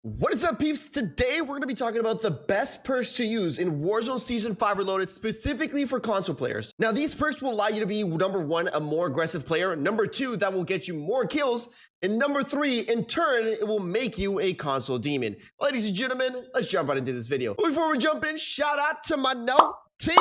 What is up, peeps? Today we're going to be talking about the best perks to use in Warzone Season 5 Reloaded, specifically for console players. Now, these perks will allow you to be, number one, a more aggressive player. Number two, that will get you more kills. And number three, in turn, it will make you a console demon. Ladies and gentlemen, let's jump right into this video. But before we jump in, shout out to my Naughty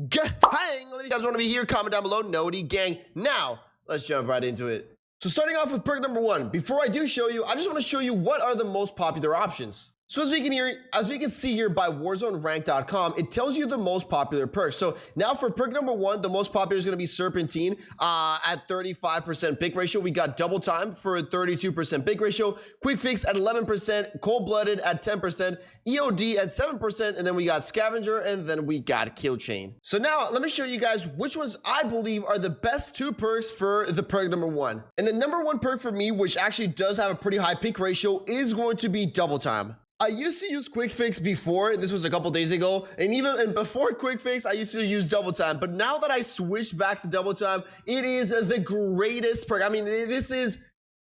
Gang. Ladies, guys want to be here? Comment down below, Naughty Gang. Now, let's jump right into it. So starting off with perk number one, before I do show you, I just want to show you what are the most popular options. So as we can see here by warzonerank.com, it tells you the most popular perks. So now for perk number one, the most popular is going to be Serpentine at 35% pick ratio. We got Double Time for a 32% pick ratio, Quick Fix at 11%, Cold Blooded at 10%, EOD at 7%, and then we got Scavenger, and then we got Kill Chain. So now let me show you guys which ones I believe are the best two perks for the perk number one. And the number one perk for me, which actually does have a pretty high pick ratio, is going to be Double Time. I used to use Quick Fix before, this was a couple days ago, and before Quick Fix, I used to use Double Time. But now that I switched back to Double Time, it is the greatest perk. I mean, this is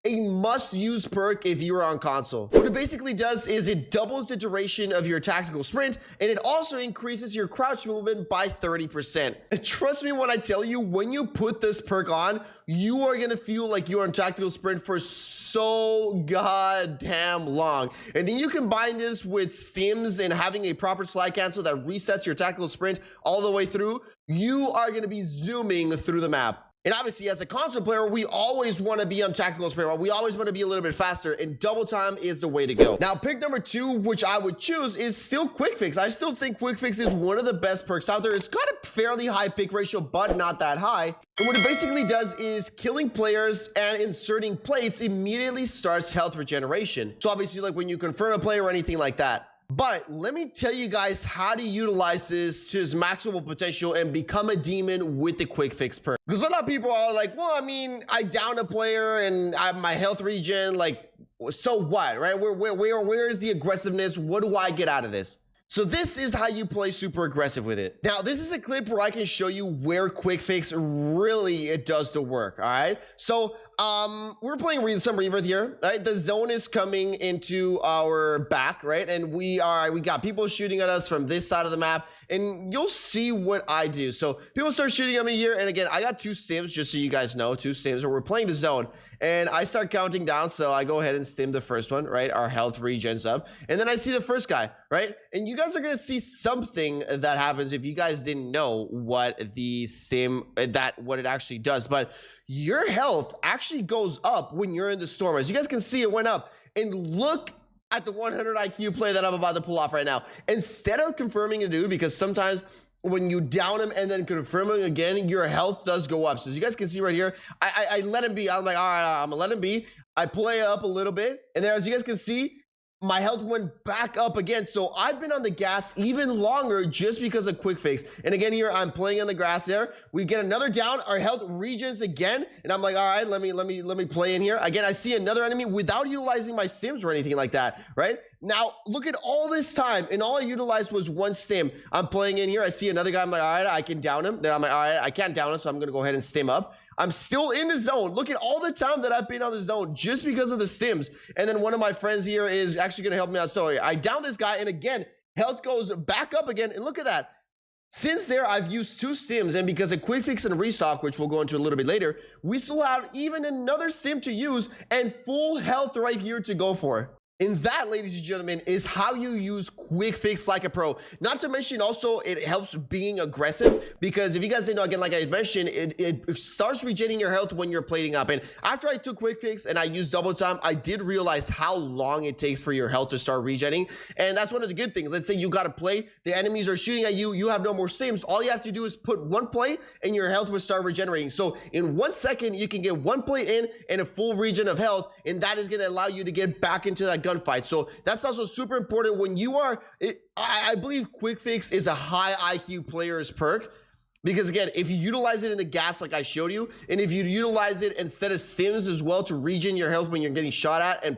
a must-use perk if you are on console. What it basically does is it doubles the duration of your tactical sprint, and it also increases your crouch movement by 30%. And trust me when I tell you, when you put this perk on, you are gonna feel like you're on tactical sprint for so goddamn long. And then you combine this with stims and having a proper slide cancel that resets your tactical sprint all the way through, you are gonna be zooming through the map. And obviously, as a console player, we always want to be on tactical sprint, right? We always want to be a little bit faster, and Double Time is the way to go. Now, pick number two, which I would choose, is still Quick Fix. I still think Quick Fix is one of the best perks out there. It's got a fairly high pick ratio, but not that high. And what it basically does is killing players and inserting plates immediately starts health regeneration. So obviously, like when you confirm a player or anything like that. But let me tell you guys how to utilize this to its maximal potential and become a demon with the Quick Fix perk. Because a lot of people are like, well, I mean, I down a player and I have my health regen, like, so what, right? Where is the aggressiveness? What do I get out of this? So this is how you play super aggressive with it. Now, this is a clip where I can show you where Quick Fix really it does the work, all right? So we're playing some rebirth here, right? The zone is coming into our back, right? And we got people shooting at us from this side of the map, and you'll see what I do. So people start shooting at me here, and again, I got two stims, just so you guys know, two stims, where we're playing the zone, and I start counting down. So I go ahead and stim the first one, right? Our health regens up, and then I see the first guy, right? And you guys are gonna see something that happens if you guys didn't know what the stim, what it actually does. But your health actually goes up when you're in the storm. As you guys can see, it went up. And look at the 100 IQ play that I'm about to pull off right now. Instead of confirming a dude, because sometimes when you down him and then confirm him again, your health does go up. So as you guys can see right here, I let him be. I'm like, all right, I'm gonna let him be. I play up a little bit, and then as you guys can see, my health went back up again. So I've been on the gas even longer just because of Quick Fix. And again, here I'm playing on the grass there. We get another down, our health regens again, and I'm like, all right, let me play in here. Again, I see another enemy without utilizing my stims or anything like that, right? Now, look at all this time, and all I utilized was one stim. I'm playing in here. I see another guy. I'm like, all right, I can down him. Then I'm like, all right, I can't down him, so I'm going to go ahead and stim up. I'm still in the zone. Look at all the time that I've been on the zone just because of the stims. And then one of my friends here is actually going to help me out. So I down this guy, and again, health goes back up again. And look at that. Since there, I've used two stims, and because of Quick Fix and restock, which we'll go into a little bit later, we still have even another stim to use and full health right here to go for. And that, ladies and gentlemen, is how you use Quick Fix like a pro. Not to mention also it helps being aggressive, because if you guys didn't know, again, like I mentioned, it starts regenerating your health when you're plating up. And after I took Quick Fix and I used Double Time, I did realize how long it takes for your health to start regenerating. And that's one of the good things. Let's say you got to play, the enemies are shooting at you, you have no more stims. All you have to do is put one plate and your health will start regenerating. So in 1 second, you can get one plate in and a full regen of health, and that is going to allow you to get back into that gunfight. So that's also super important when you are, I believe Quick Fix is a high IQ player's perk, because again, if you utilize it in the gas like I showed you, and if you utilize it instead of stims as well to regen your health when you're getting shot at, and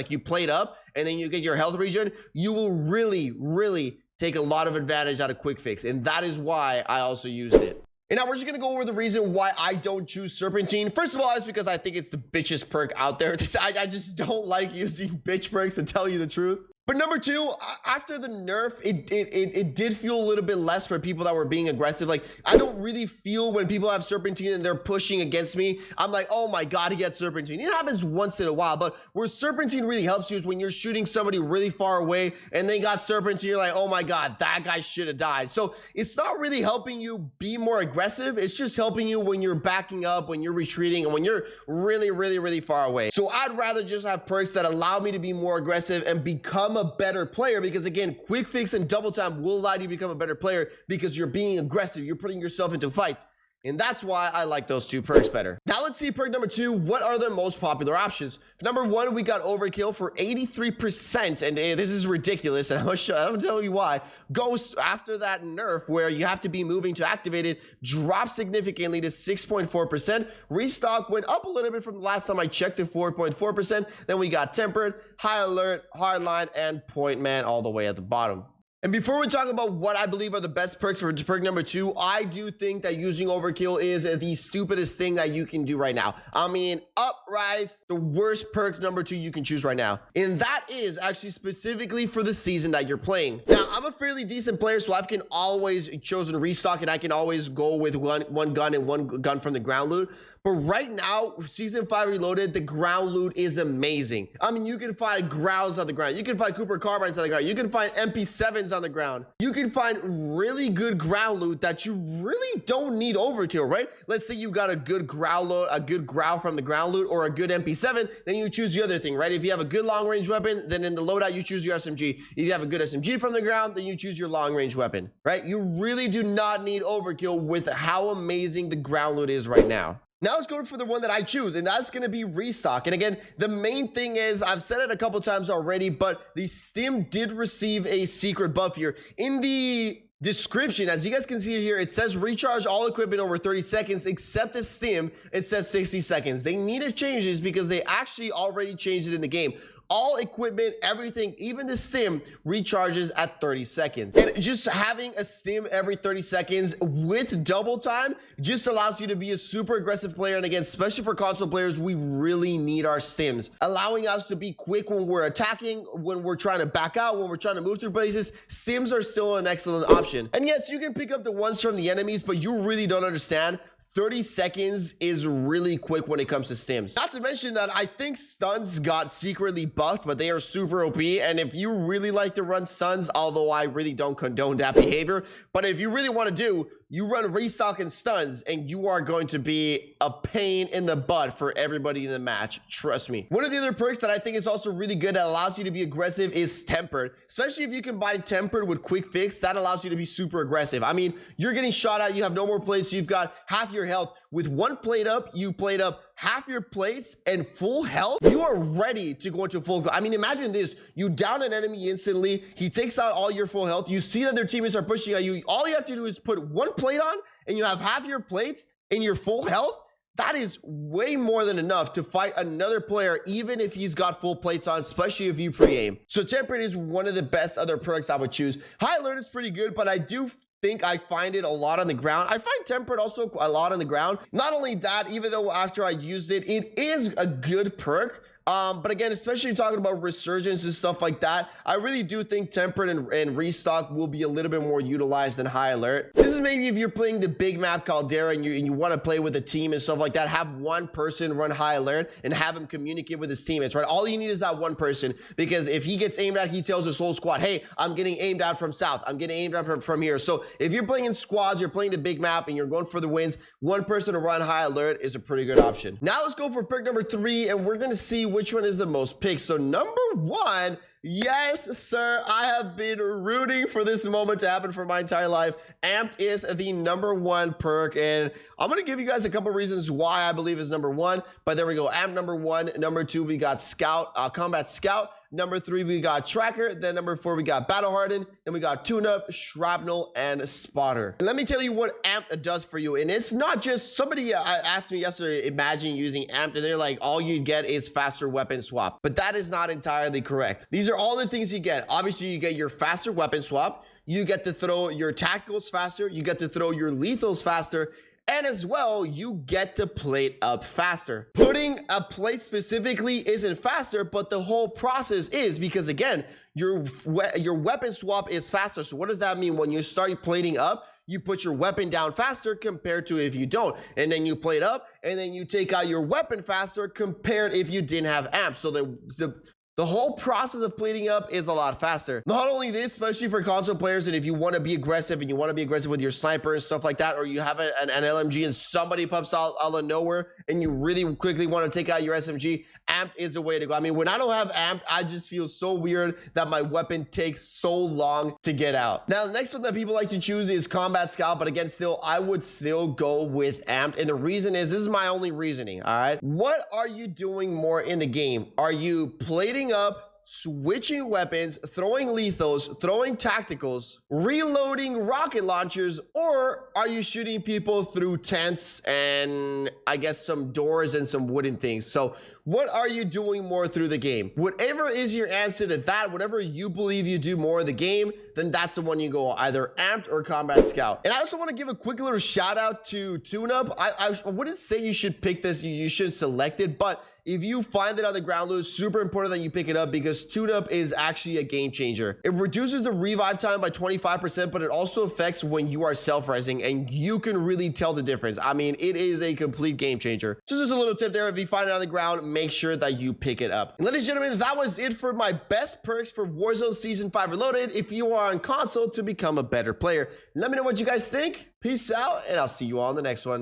you play it up and then you get your health regen, you will really take a lot of advantage out of Quick Fix. And that is why I also used it. And now we're just gonna go over the reason why I don't choose Serpentine. First of all, it's because I think it's the bitchest perk out there. I just don't like using bitch perks, to tell you the truth. But number two, after the nerf, it did feel a little bit less for people that were being aggressive. Like, I don't really feel when people have Serpentine and they're pushing against me, I'm like, oh my God, he gets Serpentine. It happens once in a while, but where Serpentine really helps you is when you're shooting somebody really far away and they got Serpentine, you're like, oh my God, that guy should have died. So it's not really helping you be more aggressive. It's just helping you when you're backing up, when you're retreating, and when you're really far away. So I'd rather just have perks that allow me to be more aggressive and become a better player, because again, quick fix and double time will allow you to become a better player because you're being aggressive, you're putting yourself into fights. And that's why I like those two perks better. Now let's see perk number two. What are the most popular options? Number one, we got overkill for 83%. And this is ridiculous. And I'm gonna tell you why. Ghost, after that nerf where you have to be moving to activate it, dropped significantly to 6.4%. Restock went up a little bit from the last time I checked to 4.4%. Then we got tempered, high alert, hardline, and point man all the way at the bottom. And before we talk about what I believe are the best perks for perk number two, I do think that using overkill is the stupidest thing that you can do right now. I mean, upright's the worst perk number two you can choose right now. And that is actually specifically for the season that you're playing. Now, I'm a fairly decent player, so I can always chosen restock and I can always go with one gun and one gun from the ground loot. But right now, Season 5 Reloaded, the ground loot is amazing. I mean, you can find Growls on the ground. You can find Cooper Carbines on the ground. You can find MP7s on the ground. You can find really good ground loot that you really don't need overkill, right? Let's say you got a good growl load, a good growl from the ground loot, or a good MP7, then you choose the other thing, right? If you have a good long range weapon, then in the loadout, you choose your SMG. If you have a good SMG from the ground, then you choose your long range weapon, right? You really do not need overkill with how amazing the ground loot is right now. Now let's go for the one that I choose, and that's going to be restock. And again, the main thing is, I've said it a couple times already, but the stim did receive a secret buff here. In the description, as you guys can see here, it says recharge all equipment over 30 seconds, except the stim, it says 60 seconds. They need to change this because they actually already changed it in the game. All equipment, everything, even the stim recharges at 30 seconds. And just having a stim every 30 seconds with double time just allows you to be a super aggressive player. And again, especially for console players, we really need our stims, allowing us to be quick when we're attacking, when we're trying to back out, when we're trying to move through places. Stims are still an excellent option. And yes, you can pick up the ones from the enemies, but you really don't understand 30 seconds is really quick when it comes to stims. Not to mention that I think stuns got secretly buffed, but they are super OP. And if you really like to run stuns, although I really don't condone that behavior, but if you really want to do, you run restock and stuns, and you are going to be a pain in the butt for everybody in the match. Trust me. One of the other perks that I think is also really good that allows you to be aggressive is tempered. Especially if you combine tempered with quick fix, that allows you to be super aggressive. I mean, you're getting shot at, you have no more plates, you've got half your health. With one plate up, you plate up half your plates and full health, you are ready to go into full. I mean, imagine this, you down an enemy instantly, he takes out all your full health, you see that their teammates are pushing at you, all you have to do is put one plate on and you have half your plates and your full health. That is way more than enough to fight another player, even if he's got full plates on, especially if you pre-aim. So tempered is one of the best other perks I would choose. High alert is pretty good, but I do think I find it a lot on the ground. I find tempered also a lot on the ground. Not only that, even though after I used it, it is a good perk. But again, especially talking about resurgence and stuff like that, I really do think tempered and restock will be a little bit more utilized than high alert. This is maybe if you're playing the big map caldera and you want to play with a team and stuff like that, have one person run high alert and have him communicate with his teammates, right? All you need is that one person, because if he gets aimed at, he tells his whole squad, hey, I'm getting aimed at from south, I'm getting aimed at from here. So if you're playing in squads, you're playing the big map and you're going for the wins, one person to run high alert is a pretty good option. Now let's go for perk number 3, and we're going to see which one is the most picked. So number 1, yes sir, I have been rooting for this moment to happen for my entire life. Amped is the number 1 perk, and I'm gonna give you guys a couple reasons why I believe is number 1, but there we go. Amped number 1. Number 2, we got scout, combat scout. Number 3, we got tracker. Then number 4, we got battle hardened. Then we got tune-up, shrapnel, and spotter. And let me tell you what amped does for you. And it's not just, somebody asked me yesterday, imagine using amped, and they're like, all you get is faster weapon swap. But that is not entirely correct. These are all the things you get. Obviously, you get your faster weapon swap. You get to throw your tacticals faster. You get to throw your lethals faster. And as well, you get to plate up faster. Putting a plate specifically isn't faster, but the whole process is, because again, your weapon swap is faster. So what does that mean? When you start plating up, you put your weapon down faster compared to if you don't, and then you plate up and then you take out your weapon faster compared if you didn't have amp. So the whole process of plating up is a lot faster. Not only this, especially for console players, and if you want to be aggressive and you want to be aggressive with your sniper and stuff like that, or you have an LMG and somebody pops out of nowhere and you really quickly want to take out your SMG, amp is the way to go. I mean, when I don't have amp, I just feel so weird that my weapon takes so long to get out. Now, the next one that people like to choose is Combat Scout, but again, I would still go with amp. And the reason is, this is my only reasoning, all right? What are you doing more in the game? Are you plating up, switching weapons, throwing lethals, throwing tacticals, reloading rocket launchers, or are you shooting people through tents and I guess some doors and some wooden things? So what are you doing more through the game? Whatever is your answer to that, whatever you believe you do more in the game, then that's the one you go, either amped or Combat Scout. And I also want to give a quick little shout out to TuneUp. I wouldn't say you should pick this, you should select it, but if you find it on the ground loot, super important that you pick it up, because tune-up is actually a game changer. It reduces the revive time by 25%, but it also affects when you are self-resing, and you can really tell the difference. I mean, it is a complete game changer. So just a little tip there, if you find it on the ground, make sure that you pick it up. And ladies and gentlemen, that was it for my best perks for Warzone Season 5 Reloaded if you are on console to become a better player. Let me know what you guys think. Peace out, and I'll see you all on the next one.